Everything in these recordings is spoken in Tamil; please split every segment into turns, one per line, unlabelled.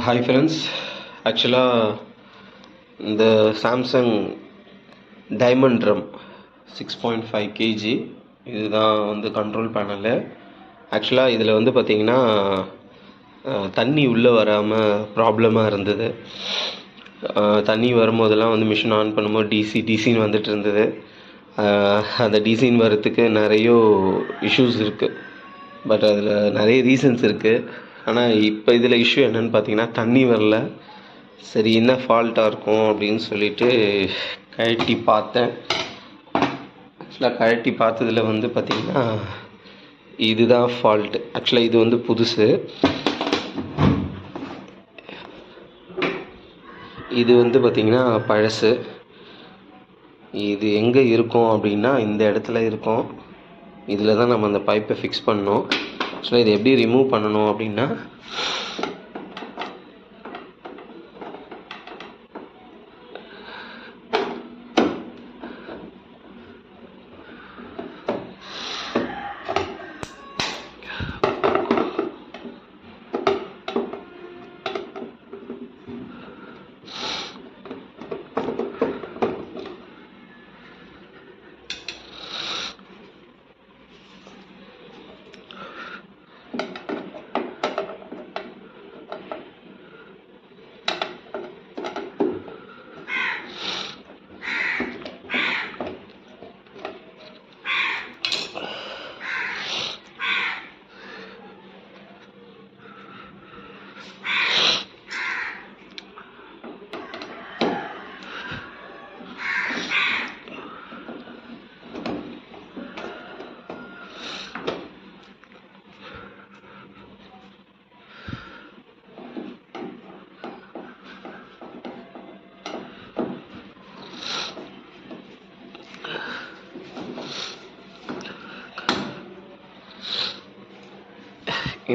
Hi friends. ஆக்சுவலாக இந்த சாம்சங் டைமண்ட் ட்ரம் 6.5 kg இதுதான் வந்து கண்ட்ரோல் பேனலு. ஆக்சுவலாக இதில் வந்து பார்த்திங்கன்னா தண்ணி உள்ளே வராமல் ப்ராப்ளமாக இருந்தது. தண்ணி வரும்போதெல்லாம் வந்து மிஷின் ஆன் பண்ணும்போது டிசின்னு வந்துட்டு இருந்தது. அந்த டிசின்னு வர்றதுக்கு நிறைய இஷ்யூஸ் இருக்குது. பட் அதில் நிறைய ரீசன்ஸ் இருக்குது. ஆனால் இப்போ இதில் இஷ்யூ என்னென்னு பார்த்தீங்கன்னா தண்ணி வரல. சரி, என்ன ஃபால்ட்டாக இருக்கும் அப்படின்னு சொல்லிட்டு கழட்டி பார்த்தேன். ஆக்சுவலாக கழட்டி பார்த்ததில் வந்து பார்த்திங்கன்னா இதுதான் ஃபால்ட்டு. ஆக்சுவலாக இது வந்து புதுசு. இது வந்து பார்த்திங்கன்னா பழசு. இது எங்கே இருக்கும் அப்படின்னா இந்த இடத்துல இருக்கும். இதில் தான் நம்ம அந்த பைப்பை ஃபிக்ஸ் பண்ணோம். ஆக்சுவலாக இதை எப்படி ரிமூவ் பண்ணணும் அப்படின்னா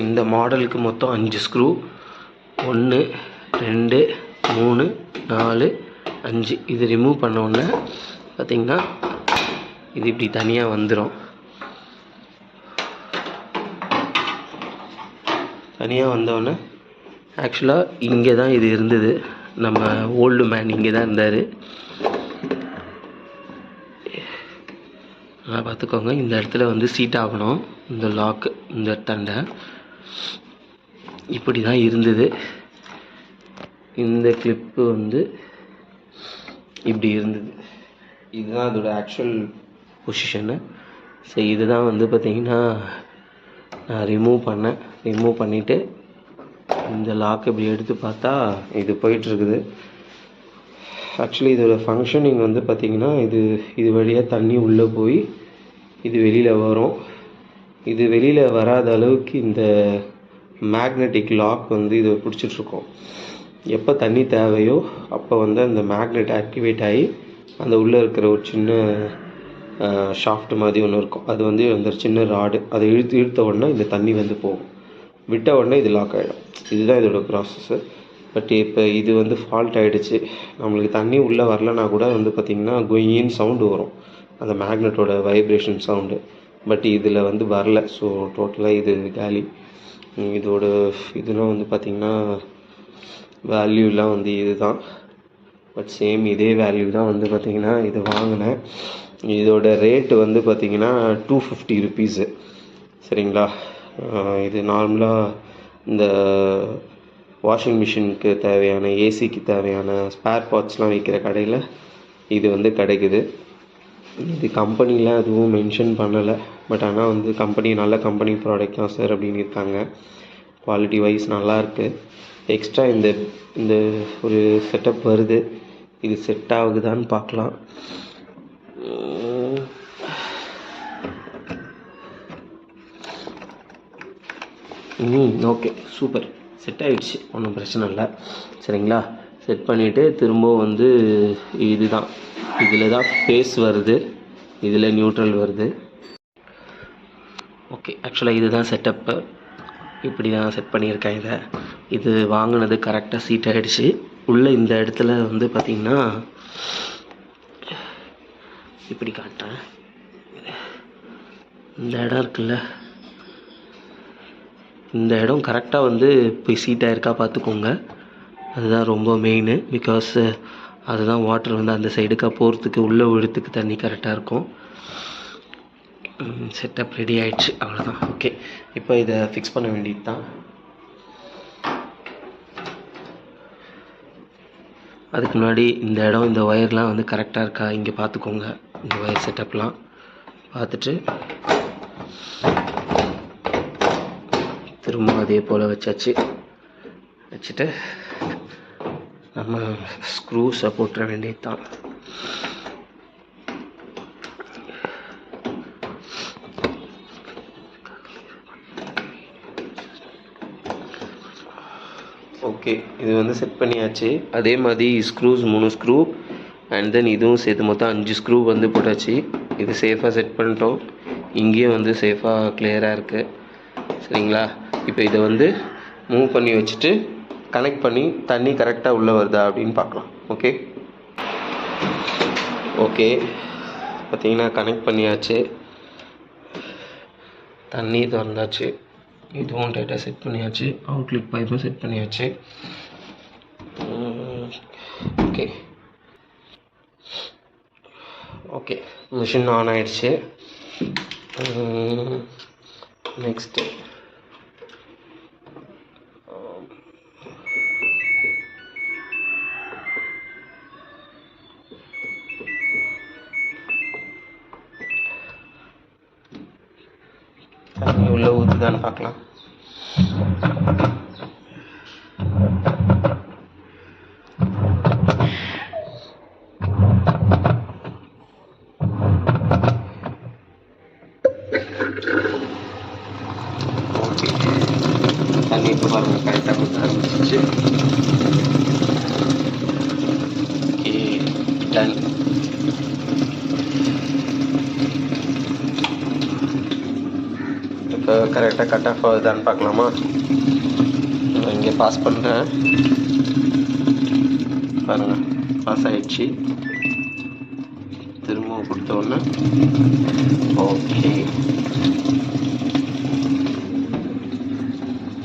இந்த மாடலுக்கு மொத்தம் 5 ஸ்க்ரூ. 1 2 3 4 5. இது ரிமூவ் பண்ணோன்னே பார்த்திங்கன்னா இது இப்படி தனியாக வந்துடும். தனியாக வந்தோடனே ஆக்சுவலாக இங்கே தான் இது இருந்தது. நம்ம ஓல்டு மேன் இங்கே தான் இருந்தார். நல்லா பார்த்துக்கோங்க. இந்த இடத்துல வந்து சீட் ஆகணும். இந்த லாக்கு, இந்த தண்டை இப்படி தான் இருந்தது. இந்த கிளிப்பு வந்து இப்படி இருந்தது. இதுதான் அதோட ஆக்சுவல் பொசிஷனு. ஸோ இதுதான் வந்து பார்த்திங்கன்னா நான் ரிமூவ் பண்ணிவிட்டு இந்த லாக் இப்படி எடுத்து பார்த்தா இது போயிட்டுருக்குது. ஆக்சுவலி இதோட ஃபங்க்ஷனிங் வந்து பார்த்திங்கன்னா இது வழியாக தண்ணி உள்ளே போய் இது வெளியில் வரும். இது வெளியில் வராத அளவுக்கு இந்த மேக்னெட்டிக் லாக் வந்து இதை பிடிச்சிட்ருக்கோம். எப்போ தண்ணி தேவையோ அப்போ வந்து அந்த மேக்னெட் ஆக்டிவேட் ஆகி அந்த உள்ளே இருக்கிற ஒரு சின்ன ஷாஃப்ட் மாதிரி ஒன்று இருக்கும். அது வந்து அந்த சின்ன ராடு அதை இழுத்த உடனே இந்த தண்ணி வந்து போகும். விட்ட உடனே இது லாக் ஆகிடும். இதுதான் இதோட ப்ராசஸ்ஸு. பட் இப்போ இது வந்து ஃபால்ட் ஆகிடுச்சு. நம்மளுக்கு தண்ணி உள்ளே வரலனா கூட வந்து பார்த்திங்கன்னா கொயின்னு சவுண்டு வரும், அந்த மேக்னெட்டோட வைப்ரேஷன் சவுண்டு. பட் இதில் வந்து வரல. ஸோ டோட்டலாக இது காலி. இதோட இதெல்லாம் வந்து பார்த்திங்கன்னா வேல்யூலாம் வந்து இது தான். பட் சேம் இதே வேல்யூ தான் வந்து பார்த்திங்கன்னா இது வாங்கினேன். இதோட ரேட்டு வந்து பார்த்திங்கன்னா 250 ருபீஸு. சரிங்களா? இது நார்மலாக இந்த வாஷிங் மிஷினுக்கு தேவையான, ஏசிக்கு தேவையான ஸ்பேர் பார்ட்ஸ்லாம் விற்கிற கடையில் இது வந்து கிடைக்குது. இது கம்பெனிலாம் எதுவும் மென்ஷன் பண்ணலை. பட் ஆனால் வந்து நல்ல கம்பெனி ப்ராடக்ட் தான் சார் அப்படின்னு இருக்காங்க. குவாலிட்டி வைஸ் நல்லாயிருக்கு. எக்ஸ்ட்ரா இந்த ஒரு செட்டப் வருது. இது செட் ஆகுதான்னு பார்க்கலாம். ஓகே, சூப்பர், செட் ஆகிடுச்சு. ஒன்றும் பிரச்சனை இல்லை. சரிங்களா? செட் பண்ணிவிட்டு திரும்பவும் வந்து இதுதான், இதில் தான் ஃபேஸ் வருது, இதில் நியூட்ரல் வருது. ஓகே, ஆக்சுவலாக இதுதான் செட்டப்பு. இப்படி தான் செட் பண்ணியிருக்கேன். இது வாங்கினது கரெக்டாக சீட் ஆகிடுச்சு. உள்ளே இந்த இடத்துல வந்து பார்த்திங்கன்னா இப்படி காட்டுறேன். இந்த இடம் இருக்குல்ல, இந்த இடம் கரெக்டாக வந்து போய் சீட்டாக இருக்கா பார்த்துக்கோங்க. அதுதான் ரொம்ப மெயின். பிகாஸ் அதுதான் வாட்டர் வந்து அந்த சைடுக்காக போகிறதுக்கு உள்ளே விழுறதுக்கு தண்ணி கரெக்டாக இருக்கும். செட்டப் ரெடி ஆகிடுச்சு, அவ்வளோதான். ஓகே, இப்போ இதை ஃபிக்ஸ் பண்ண வேண்டியது தான். அதுக்கு முன்னாடி இந்த இடம், இந்த ஒயர்லாம் வந்து கரெக்டாக இருக்கா இங்கே பார்த்துக்கோங்க. இந்த ஒயர் செட்டப்லாம் பார்த்துட்டு திரும்ப அதே போல் வச்சுட்டு நம்ம ஸ்க்ரூஸை போட்டுற வேண்டியது தான். ஓகே, இது வந்து செட் பண்ணியாச்சு. அதே மாதிரி ஸ்க்ரூஸ் 3 ஸ்க்ரூ அண்ட் தென் இதுவும் சேர்த்து மொத்தம் 5 ஸ்க்ரூ வந்து போட்டாச்சு. இது சேஃபாக செட் பண்ணிட்டோம். இங்கேயும் வந்து சேஃபாக கிளியராக இருக்குது. சரிங்களா? இப்போ இதை வந்து மூவ் பண்ணி வச்சுட்டு கனெக்ட் பண்ணி தண்ணி கரெக்டாக உள்ளே வருதா அப்படின்னு பார்க்கலாம். ஓகே, பார்த்தீங்கன்னா கனெக்ட் பண்ணியாச்சு. தண்ணி திறந்தாச்சு. இதுவும் டைட்டாக செட் பண்ணியாச்சு. அவுட்லெட் பைப்பும் செட் பண்ணியாச்சு. ஓகே, மிஷின் ஆன் ஆயிடுச்சு. நெக்ஸ்ட்டு தண்ணி உள்ளே ஊற்றுதான்னு பார்க்கலாம். ஓகே, தண்ணி இப்போ பாருங்கள் கரெக்டாக ஊற்ற ஆரம்பிச்சிச்சு. Okay, done. இப்போ கரெக்டாக கட் ஆஃப் ஆகுதான்னு பார்க்கலாமா? நான் இங்கே பாஸ் பண்ணுறேன். பாருங்கள், பாஸ் ஆகிடுச்சு. திரும்பவும் கொடுத்த உடனே ஓகே.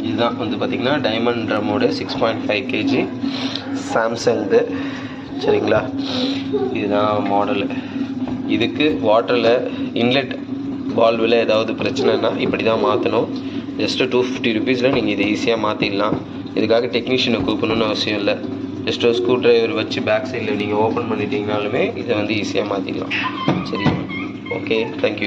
இதுதான் வந்து பார்த்திங்கன்னா டைமண்ட் ட்ரம்மோட 6.5 kg சாம்சங்கு. சரிங்களா? இதுதான் மாடலு. இதுக்கு வாட்டரில் இன்லெட் வால்வில் ஏதாவது பிரச்சனைனா இப்படி தான் மாற்றணும். ஜஸ்ட்டு 250 rupeesல நீங்கள் இதை ஈஸியாக மாற்றிடலாம். இதுக்காக டெக்னீஷியனை கூப்பிடணுன்னு அவசியம் இல்லை. ஜஸ்ட் ஒரு ஸ்க்ரூ ட்ரைவர் வச்சு பேக் சைடில் நீங்கள் ஓப்பன் பண்ணிட்டீங்கனாலுமே இதை வந்து ஈஸியாக மாற்றிடலாம். சரி, ஓகே, தேங்க்யூ.